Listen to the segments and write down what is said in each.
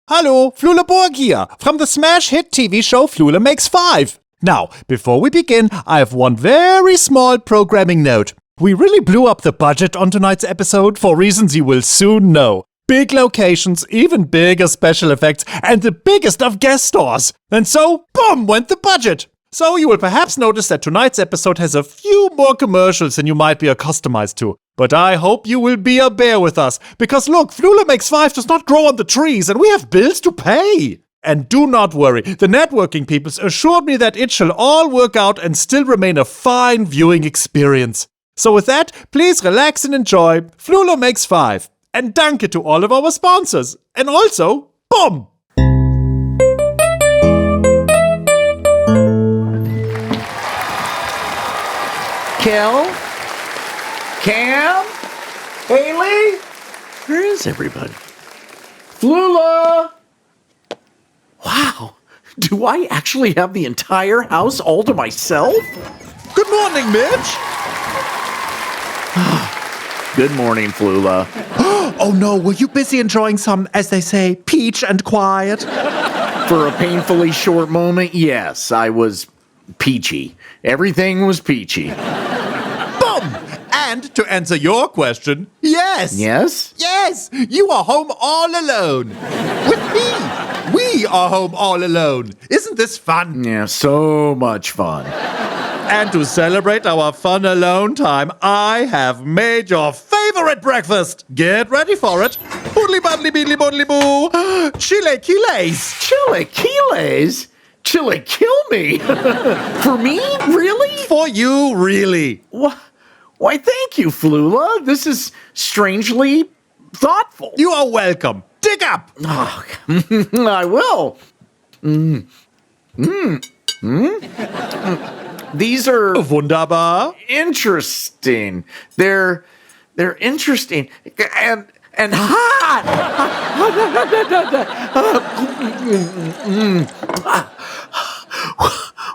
Hallo, Flula Borg here, from the smash hit TV show Flula Makes 5. Now, before we begin, I have one very small programming note. We really blew up the budget on tonight's episode for reasons you will soon know. Big locations, even bigger special effects, and the biggest of guest stars. And so, boom, went the budget. So you will perhaps notice that tonight's episode has a few more commercials than you might be accustomed to. But I hope you will be a bear with us, because look, Flula Makes 5 does not grow on the trees, and we have bills to pay. And do not worry, the networking peoples assured me that it shall all work out and still remain a fine viewing experience. So with that, please relax and enjoy Flula Makes 5. And danke to all of our sponsors. And also, boom! Kel? Cam? Haley? Where is everybody? Flula! Wow, do I actually have the entire house all to myself? Good morning, Mitch! Good morning, Flula. Oh no, were you busy enjoying some, as they say, peach and quiet? For a painfully short moment, yes, I was peachy. Everything was peachy. Boom! And to answer your question, yes! Yes? Yes! You are home all alone! With me! We are home all alone! Isn't this fun? Yeah, so much fun. And to celebrate our fun alone time, I have made your favorite breakfast! Get ready for it! Boodly buddly beedly boodly boo! Chilaquiles! Chilaquiles? Chile kill me? For me? Really? For you, really! Why, thank you, Flula. This is strangely thoughtful. You are welcome. Dig up! Oh, I will. These are Wunderbar. interesting. They're interesting and hot.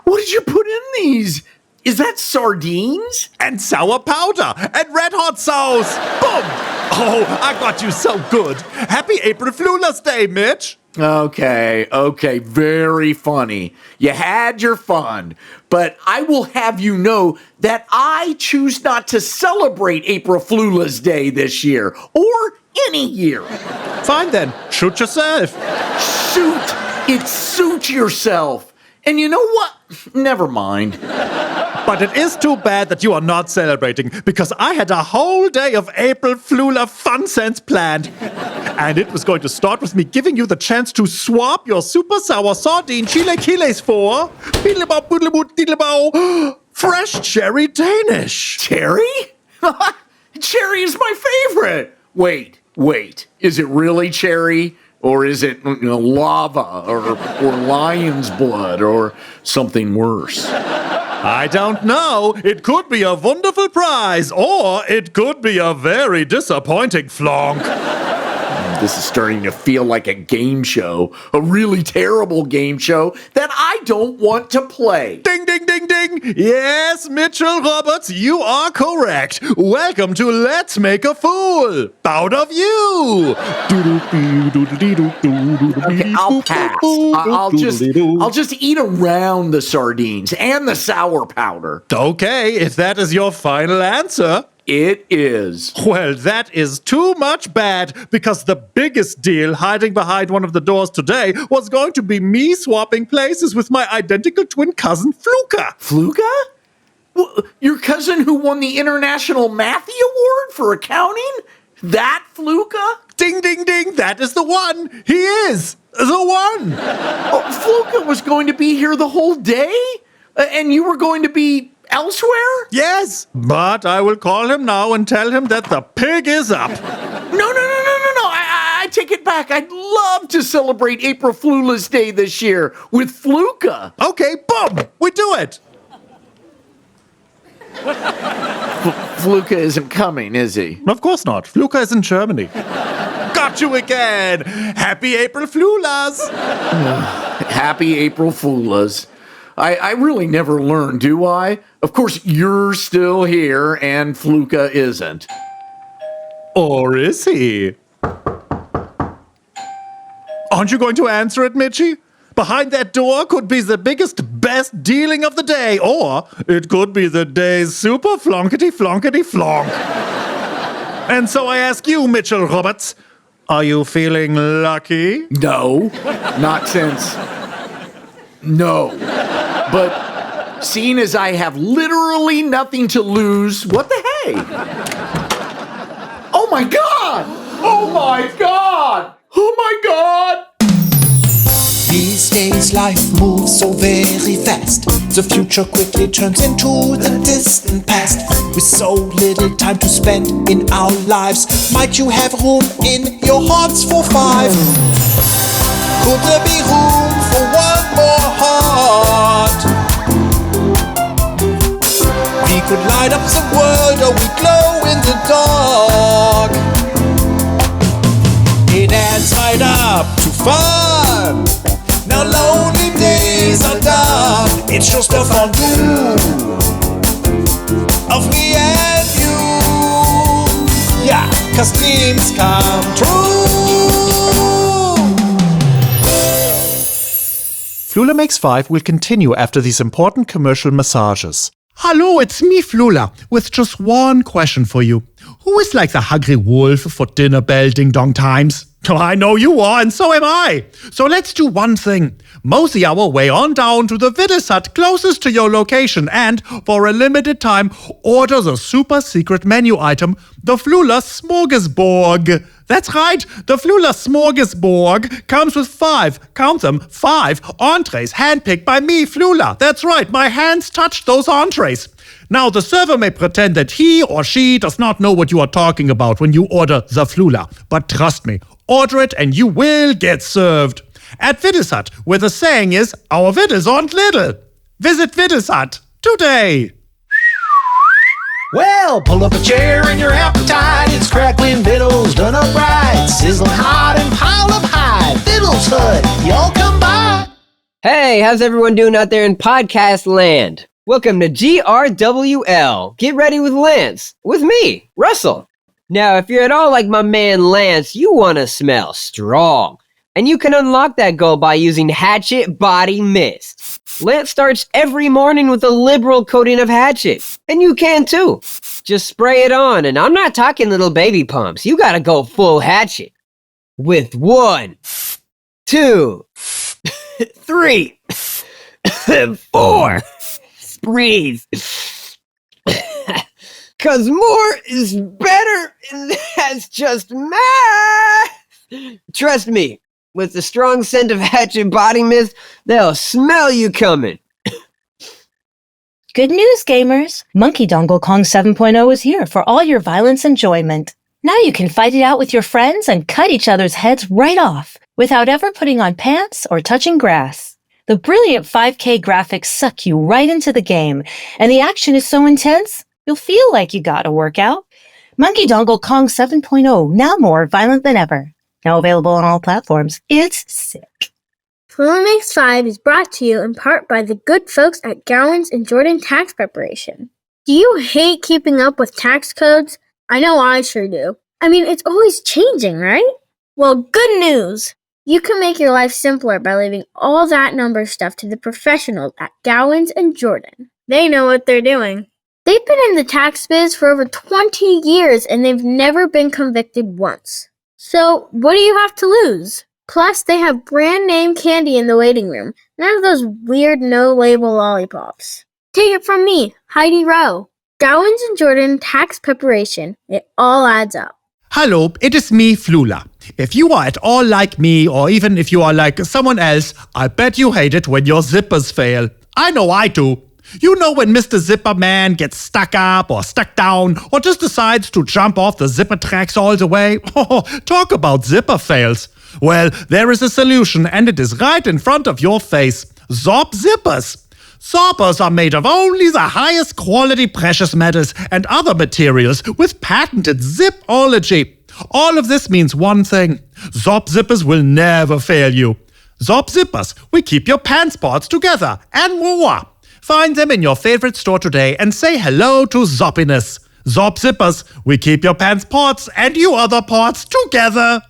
What did you put in these? Is that sardines? And sour powder. And red hot sauce. Boom! Oh, I got you so good. Happy April Flula's Day, Mitch. Okay, very funny. You had your fun, but I will have you know that I choose not to celebrate April Flula's Day this year, or any year. Fine then, shoot yourself. Suit yourself. And you know what? Never mind. But it is too bad that you are not celebrating, because I had a whole day of April Flula fun sense planned. And it was going to start with me giving you the chance to swap your super sour sardine chilaquiles for fresh cherry Danish. Cherry? Cherry is my favorite. Wait. Is it really cherry? Or is it lava or lion's blood or something worse? I don't know. It could be a wonderful prize, or it could be a very disappointing flonk. This is starting to feel like a game show, a really terrible game show that I don't want to play. Ding, ding, ding, ding. Yes, Mitchell Roberts, you are correct. Welcome to Let's Make a Fool. Out of you. Okay, I'll pass. I'll just eat around the sardines and the sour powder. Okay, if that is your final answer. It is. Well, that is too much bad, because the biggest deal hiding behind one of the doors today was going to be me swapping places with my identical twin cousin, Fluka. Fluka? Your cousin who won the International Matthew Award for accounting? That Fluka? Ding, ding, ding, that is the one. He is the one. Oh, Fluka was going to be here the whole day? And you were going to be elsewhere? Yes, but I will call him now and tell him that the pig is up. No. I take it back. I'd love to celebrate April Flula's Day this year with Fluka. Okay, boom, we do it. Fluka isn't coming, is he? Of course not. Fluka is in Germany. Got you again. Happy April Flulas. Happy April Flulas. I really never learn, do I? Of course, you're still here and Fluka isn't. Or is he? Aren't you going to answer it, Mitchie? Behind that door could be the biggest, best dealing of the day, or it could be the day's super flonkety-flonkety-flonk. And so I ask you, Mitchell Roberts, are you feeling lucky? No, not since. No. But seeing as I have literally nothing to lose, what the hey? Oh my God! Oh my God! Oh my God! These days life moves so very fast. The future quickly turns into the distant past. With so little time to spend in our lives, might you have room in your hearts for 5? Could there be room for one more heart? We could light up the world, or we glow in the dark. It adds right up to fun. Now lonely days are done. It's just a fondue of me and you. Yeah, 'cause dreams come true. Flula Makes 5 will continue after these important commercial massages. Hello, it's me, Flula, with just one question for you. Who is like the hungry wolf for dinner bell ding-dong times? Oh, I know you are, and so am I. So let's do one thing. Mosey our way on down to the Vittles hut closest to your location and, for a limited time, order the super secret menu item, the Flula Smorgasborg. That's right, the Flula Smorgasborg comes with 5, count them, 5 entrees handpicked by me, Flula. That's right, my hands touched those entrees. Now, the server may pretend that he or she does not know what you are talking about when you order the Flula. But trust me, order it and you will get served. At Vittles Hut, where the saying is, our Vittles aren't little. Visit Vittles Hut today. Well, pull up a chair and your appetite. It's crackling victuals done up right. Sizzling hot and pile up high. Vittles Hut, y'all come by. Hey, how's everyone doing out there in podcast land? Welcome to GRWL. Get ready with Lance. With me, Russell. Now, if you're at all like my man Lance, you want to smell strong. And you can unlock that goal by using Hatchet Body Mist. Lance starts every morning with a liberal coating of Hatchet. And you can too. Just spray it on, and I'm not talking little baby pumps. You gotta go full Hatchet. With 1, 2, 3, 4 sprays. 'Cause more is better, and that's just math. Trust me, with the strong scent of Hatchet Body Mist, they'll smell you coming. Good news, gamers! Monkey Dongle Kong 7.0 is here for all your violence enjoyment. Now you can fight it out with your friends and cut each other's heads right off without ever putting on pants or touching grass. The brilliant 5K graphics suck you right into the game, and the action is so intense, you'll feel like you got a workout. Monkey Dongle Kong 7.0, now more violent than ever. Now available on all platforms. It's sick. Flula Makes 5 is brought to you in part by the good folks at Gowins and Jordan Tax Preparation. Do you hate keeping up with tax codes? I know I sure do. I mean, it's always changing, right? Well, good news! You can make your life simpler by leaving all that number stuff to the professionals at Gowins and Jordan. They know what they're doing. They've been in the tax biz for over 20 years and they've never been convicted once. So, what do you have to lose? Plus, they have brand name candy in the waiting room. None of those weird no-label lollipops. Take it from me, Heidi Rowe. Gowins and Jordan Tax Preparation. It all adds up. Hello, it is me, Flula. If you are at all like me, or even if you are like someone else, I bet you hate it when your zippers fail. I know I do. You know when Mr. Zipper Man gets stuck up or stuck down or just decides to jump off the zipper tracks all the way? Oh, talk about zipper fails. Well, there is a solution and it is right in front of your face. Zorp zippers. Zorpers are made of only the highest quality precious metals and other materials with patented zipology. All of this means one thing. Zorp zippers will never fail you. Zorp zippers will keep your pants parts together and more. Find them in your favorite store today and say hello to Zoppiness. Zorp zippers will keep your pants parts and you other parts together.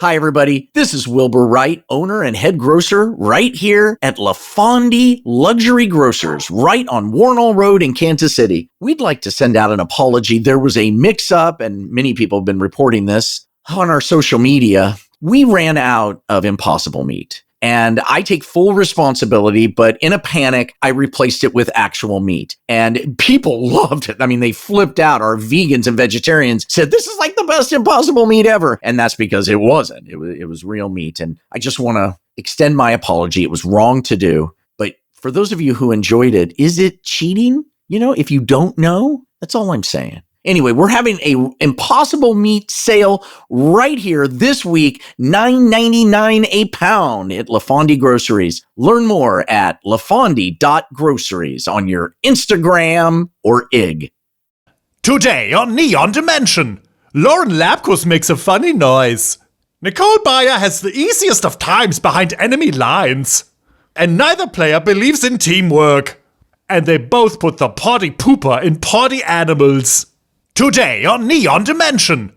Hi, everybody. This is Wilbur Wright, owner and head grocer right here at LaFondie Luxury Grocers, right on Warnall Road in Kansas City. We'd like to send out an apology. There was a mix-up, and many people have been reporting this on our social media. We ran out of Impossible meat. And I take full responsibility, but in a panic, I replaced it with actual meat. And people loved it. I mean, they flipped out. Our vegans and vegetarians said, this is like the best Impossible meat ever. And that's because it wasn't. It was real meat. And I just want to extend my apology. It was wrong to do. But for those of you who enjoyed it, is it cheating? You know, if you don't know, that's all I'm saying. Anyway, we're having a Impossible meat sale right here this week, $9.99 a pound at LaFondie Groceries. Learn more at lafondie.groceries on your Instagram or IG. Today on Neon Dimension, Lauren Lapkus makes a funny noise. Nicole Bayer has the easiest of times behind enemy lines. And neither player believes in teamwork. And they both put the potty pooper in potty animals. Today on Neon Dimension.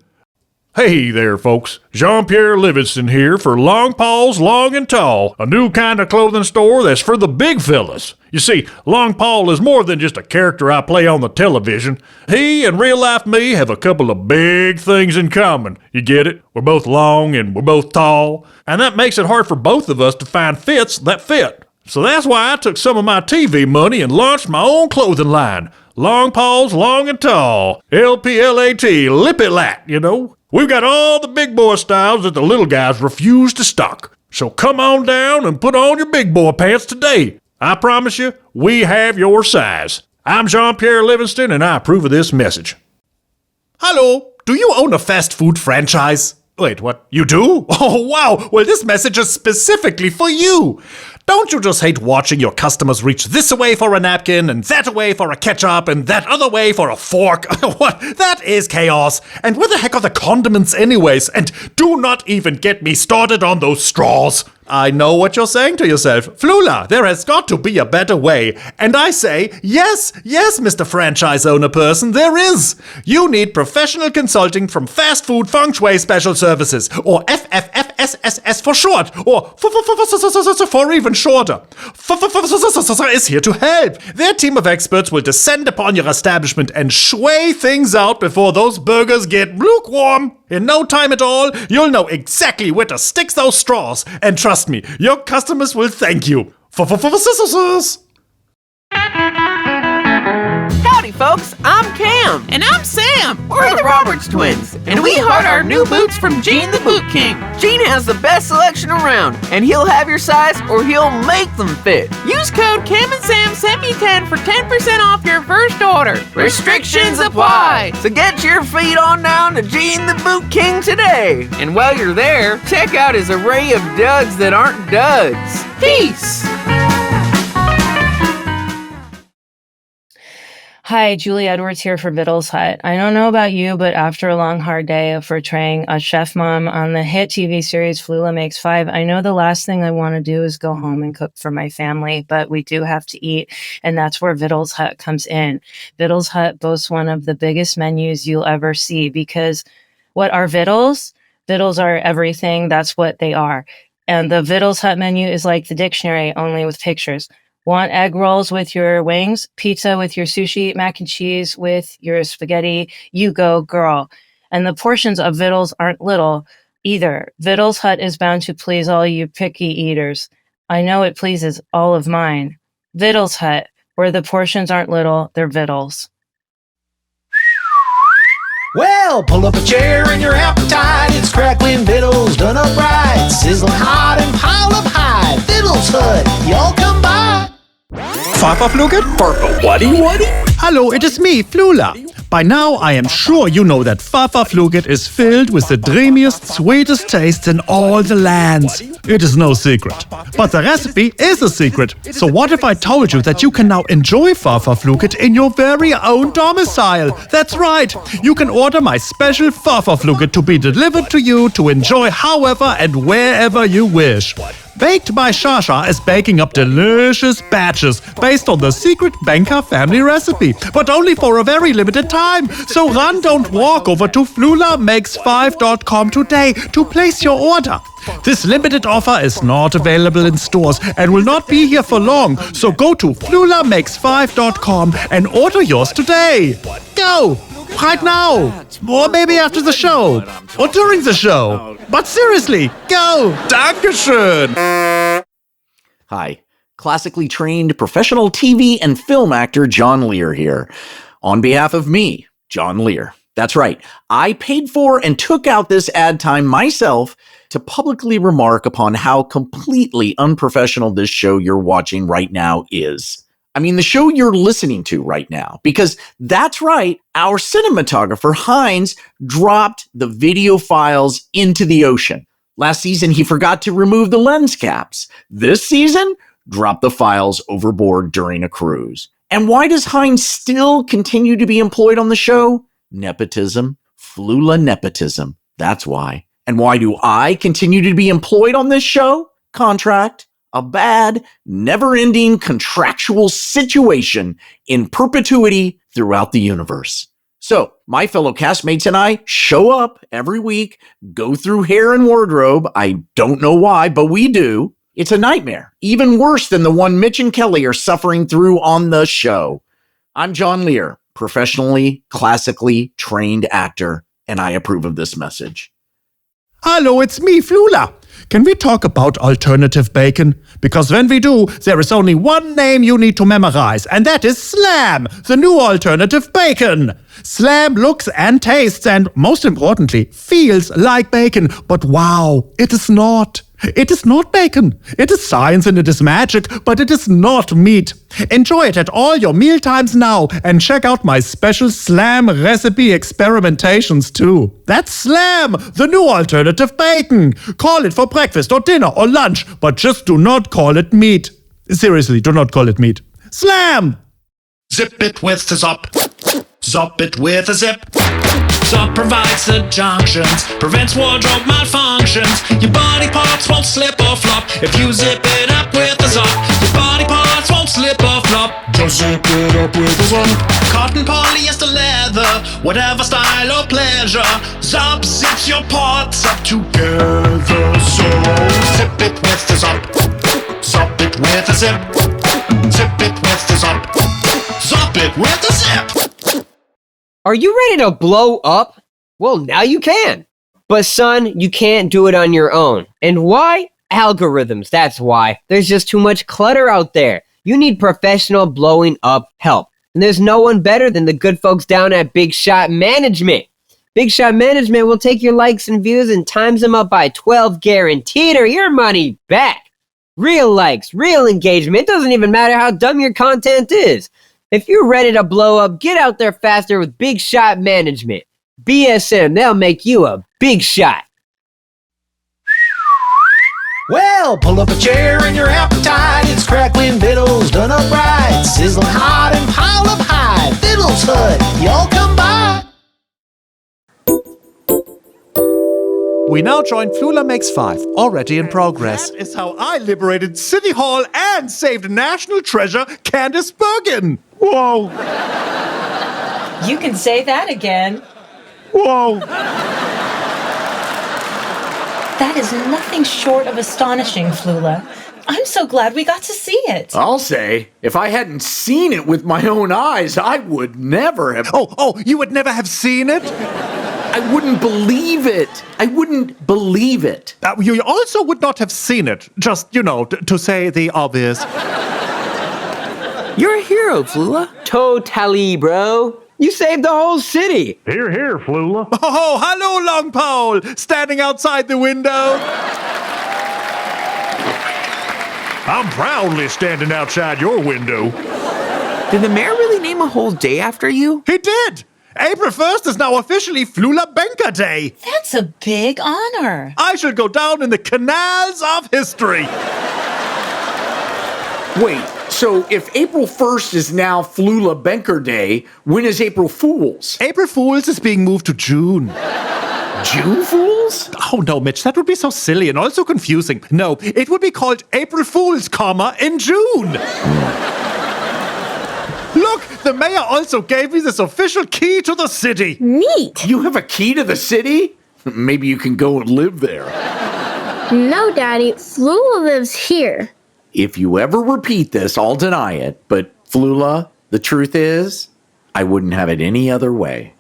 Hey there, folks. Jean-Pierre Livingston here for Long Paul's Long and Tall, a new kind of clothing store that's for the big fellas. You see, Long Paul is more than just a character I play on the television. He and real-life me have a couple of big things in common. You get it? We're both long and we're both tall, and that makes it hard for both of us to find fits that fit. So that's why I took some of my TV money and launched my own clothing line. Long Paul's Long and Tall. LPLAT, Lip-It-Lat, you know. We've got all the big boy styles that the little guys refuse to stock. So come on down and put on your big boy pants today. I promise you, we have your size. I'm Jean-Pierre Livingston and I approve of this message. Hello, do you own a fast food franchise? Wait, what? You do? Oh, wow. Well, this message is specifically for you. Don't you just hate watching your customers reach this away for a napkin and that away for a ketchup and that other way for a fork? What? That is chaos. And where the heck are the condiments anyways? And do not even get me started on those straws. I know what you're saying to yourself. Flula, there has got to be a better way. And I say, yes, Mr. Franchise Owner Person, there is. You need professional consulting from Fast Food Feng Shui Special Services, or FFFSSS for short, or for even shorter. Is here to help. Their team of experts will descend upon your establishment and sway things out before those burgers get lukewarm. In no time at all, you'll know exactly where to stick those straws. And trust me, your customers will thank you. Howdy, folks. I'm Cam. And I'm Sam. We're the Roberts twins. And we heart our new boots from Gene the Boot King. Gene has the best selection around. And he'll have your size or he'll make them fit. Use code Cam and Sam SEMI10 for 10% off your first order. Restrictions apply. So get your feet on down to Gene the Boot King today. And while you're there, check out his array of duds that aren't duds. Peace. Hi, Julie Edwards here for Vittles Hut. I don't know about you, but after a long, hard day of portraying a chef mom on the hit TV series Flula Makes Five, I know the last thing I want to do is go home and cook for my family, but we do have to eat, and that's where Vittles Hut comes in. Vittles Hut boasts one of the biggest menus you'll ever see, because what are Vittles? Vittles are everything. That's what they are. And the Vittles Hut menu is like the dictionary, only with pictures. Want egg rolls with your wings, pizza with your sushi, mac and cheese with your spaghetti? You go, girl. And the portions of Vittles aren't little either. Vittles Hut is bound to please all you picky eaters. I know it pleases all of mine. Vittles Hut, where the portions aren't little, they're Vittles. Well, pull up a chair and your appetite. It's crackling Vittles done up right. Sizzling hot and pile up high. Vittles Hut, y'all come by. Pfeffer Fluket? What? Hello, it is me, Flula. By now, I am sure you know that Pfeffer Fluket is filled with the dreamiest, sweetest tastes in all the lands. It is no secret. But the recipe is a secret. So what if I told you that you can now enjoy Pfeffer Fluket in your very own domicile? That's right. You can order my special Pfeffer Fluket to be delivered to you to enjoy however and wherever you wish. Baked by Shasha is baking up delicious batches based on the secret Banker family recipe, but only for a very limited time. So run, don't walk over to FlulaMakes5.com today to place your order. This limited offer is not available in stores and will not be here for long, so go to FlulaMakes5.com and order yours today. Go! Right now! Or maybe after the show. Or during the show. But seriously, go! Dankeschön! Hi, classically trained professional TV and film actor John Lehr here. On behalf of me, John Lehr. That's right, I paid for and took out this ad time myself to publicly remark upon how completely unprofessional this show you're watching right now is. I mean, the show you're listening to right now, because that's right, our cinematographer, Heinz, dropped the video files into the ocean. Last season, he forgot to remove the lens caps. This season, dropped the files overboard during a cruise. And why does Heinz still continue to be employed on the show? Nepotism. Flula nepotism. That's why. And why do I continue to be employed on this show? Contract. A bad, never-ending contractual situation in perpetuity throughout the universe. So, my fellow castmates and I show up every week, go through hair and wardrobe. I don't know why, but we do. It's a nightmare, even worse than the one Mitch and Kelly are suffering through on the show. I'm John Lehr, professionally, classically trained actor, and I approve of this message. Hello, it's me, Flula. Can we talk about alternative bacon? Because when we do, there is only one name you need to memorize, and that is Slam, the new alternative bacon. Slam looks and tastes and, most importantly, feels like bacon. But wow, it is not. It is not bacon. It is science and it is magic, but it is not meat. Enjoy it at all your mealtimes now and check out my special Slam recipe experimentations too. That's Slam, the new alternative bacon. Call it for breakfast or dinner or lunch, but just do not call it meat. Seriously, do not call it meat. Slam! Zip it with a zop. Zop it with a zip. Zop provides the junctions, prevents wardrobe malfunctions. Your body parts won't slip or flop if you zip it up with a zop. Your body parts won't slip or flop. Just zip it up with a zop. Cotton, polyester, leather, whatever style or pleasure. Zop zips your parts up together. So zip it with a zop. Zop it with a zip. Zip it with a zop. Zop it with a zip. Are you ready to blow up? Well, now you can. But son, you can't do it on your own. And why? Algorithms, that's why. There's just too much clutter out there. You need professional blowing up help. And there's no one better than the good folks down at Big Shot Management. Big Shot Management will take your likes and views and times them up by 12 guaranteed or your money back. Real likes, real engagement. It doesn't even matter how dumb your content is. If you're ready to blow up, get out there faster with Big Shot Management. BSM, they'll make you a big shot. Well, pull up a chair and your appetite. It's crackling vittles done up right. Sizzling hot and pile up high. Vittles Hut, y'all come by. We now join Flula Makes 5, already in progress. That is how I liberated City Hall and saved national treasure Candace Bergen. Whoa. You can say that again. Whoa. That is nothing short of astonishing, Flula. I'm so glad we got to see it. I'll say, if I hadn't seen it with my own eyes, I would never have. Oh, you would never have seen it? I wouldn't believe it. I wouldn't believe it. You also would not have seen it. Just, to say the obvious. You're a hero, Flula. Totally, bro. You saved the whole city. Here, Flula. Oh, hello, Long Pole. Standing outside the window. I'm proudly standing outside your window. Did the mayor really name a whole day after you? He did. April 1st is now officially Flula Banker Day. That's a big honor. I shall go down in the canals of history. Wait, so if April 1st is now Flula Banker Day, when is April Fool's? April Fool's is being moved to June. June Fools? Oh no, Mitch, that would be so silly and also confusing. No, it would be called April Fools, in June. Look, the mayor also gave me this official key to the city. Neat. You have a key to the city? Maybe you can go and live there. No, Daddy, Flula lives here. If you ever repeat this, I'll deny it. But Flula, the truth is, I wouldn't have it any other way.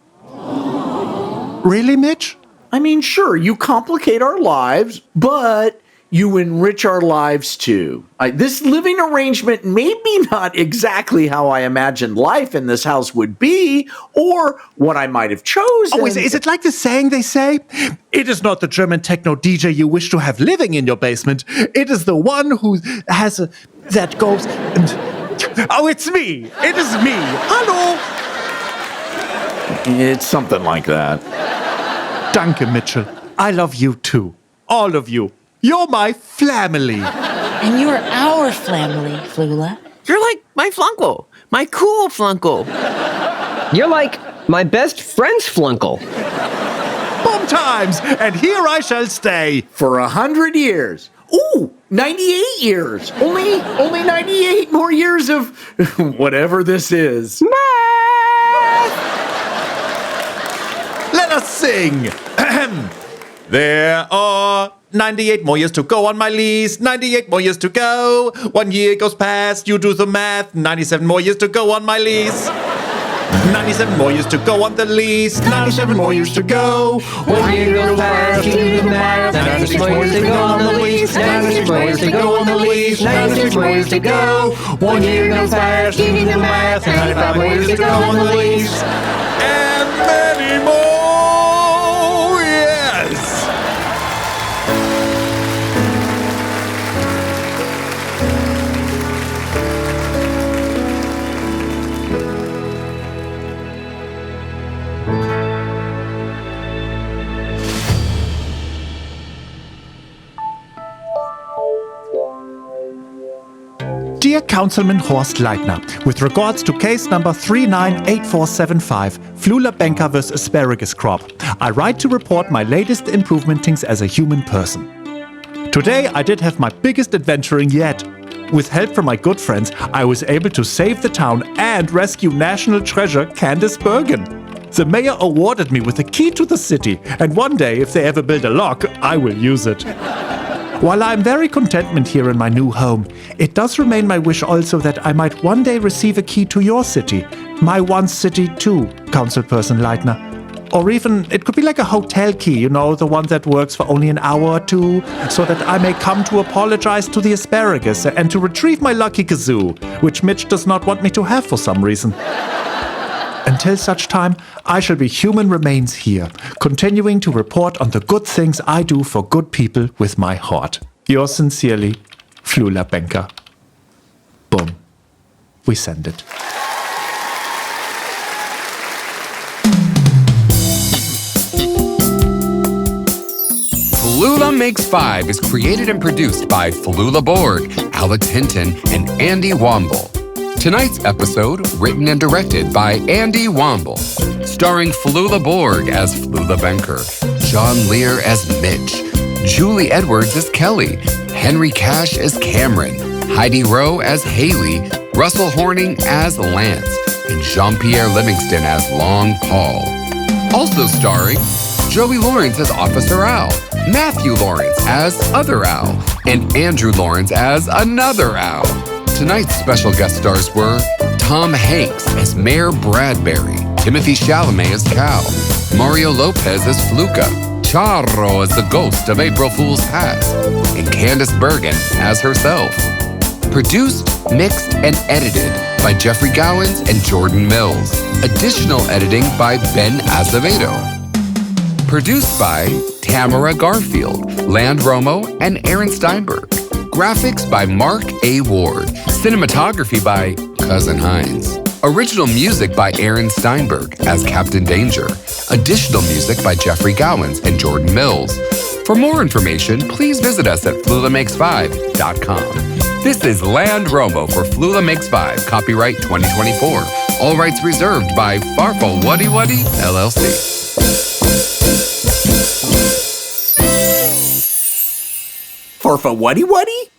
Really, Mitch? I mean, sure, you complicate our lives, but you enrich our lives too. This living arrangement may be not exactly how I imagined life in this house would be, or what I might have chosen. Oh, is it like the saying they say? It is not the German techno DJ you wish to have living in your basement. It is the one who has that goes and... Oh, it's me. It is me. Hello. It's something like that. Danke, Mitchell. I love you too. All of you. You're my family. And you're our family, Flula. You're like my flunkle, my cool flunkle. You're like my best friend's flunkle. Bomb times, and here I shall stay. For 100 years. Ooh, 98 years. Only 98 more years of whatever this is. Let us sing. There are 98 more years to go on my lease. 98 more years to go. 1 year goes past, you do the math. 97 more years to go on my lease. 97 more years to go on the lease. 97 more years to go. 1 year goes past, you do the math. 96 more years to go on the lease. 96 more years to go on the lease. 96 more years to go. 1 year goes past, you do the math. 95 more years to go on the lease. And many more. Dear Councilman Horst Leitner, with regards to case number 398475, Flula Banker vs. Asparagus Crop, I write to report my latest improvementings as a human person. Today I did have my biggest adventuring yet. With help from my good friends, I was able to save the town and rescue national treasure Candace Bergen. The mayor awarded me with a key to the city, and one day, if they ever build a lock, I will use it. While I am very content here in my new home, it does remain my wish also that I might one day receive a key to your city, my one city too, Councilperson Leitner. Or even, it could be like a hotel key, you know, the one that works for only an hour or two, so that I may come to apologize to the asparagus and to retrieve my lucky kazoo, which Mitch does not want me to have for some reason. Until such time, I shall be human remains here, continuing to report on the good things I do for good people with my heart. Yours sincerely, Flula Banker. Boom. We send it. Flula Makes 5 is created and produced by Flula Borg, Alex Hinton, and Andy Wombwell. Tonight's episode, written and directed by Andy Wombwell, starring Flula Borg as Flula Banker, John Lehr as Mitch, Julie Edwards as Kelly, Henri Cash as Cameron, Heidi Rowe as Haley, Russell Horning as Lance, and Jean-Pierre Livingston as Long Paul. Also starring Joey Lawrence as Officer Al, Matthew Lawrence as Other Al, and Andrew Lawrence as Another Al. Tonight's special guest stars were Tom Hanks as Mayor Bradbury, Timothy Chalamet as Cal, Mario Lopez as Fluka, Charro as the ghost of April Fool's Past, and Candace Bergen as herself. Produced, mixed, and edited by Jeffrey Gowins and Jordan Mills. Additional editing by Ben Azevedo. Produced by Tamara Garfield, Land Romo, and Aaron Steinberg. Graphics by Mark A. Ward. Cinematography by Cousin Hines. Original music by Aaron Steinberg as Captain Danger. Additional music by Jeffrey Gowins and Jordan Mills. For more information, please visit us at FlulaMakes5.com. This is Land Romo for Flula Makes 5, copyright 2024. All rights reserved by Farfel Wuddy Wuddy, LLC. morph a wuddy-wuddy?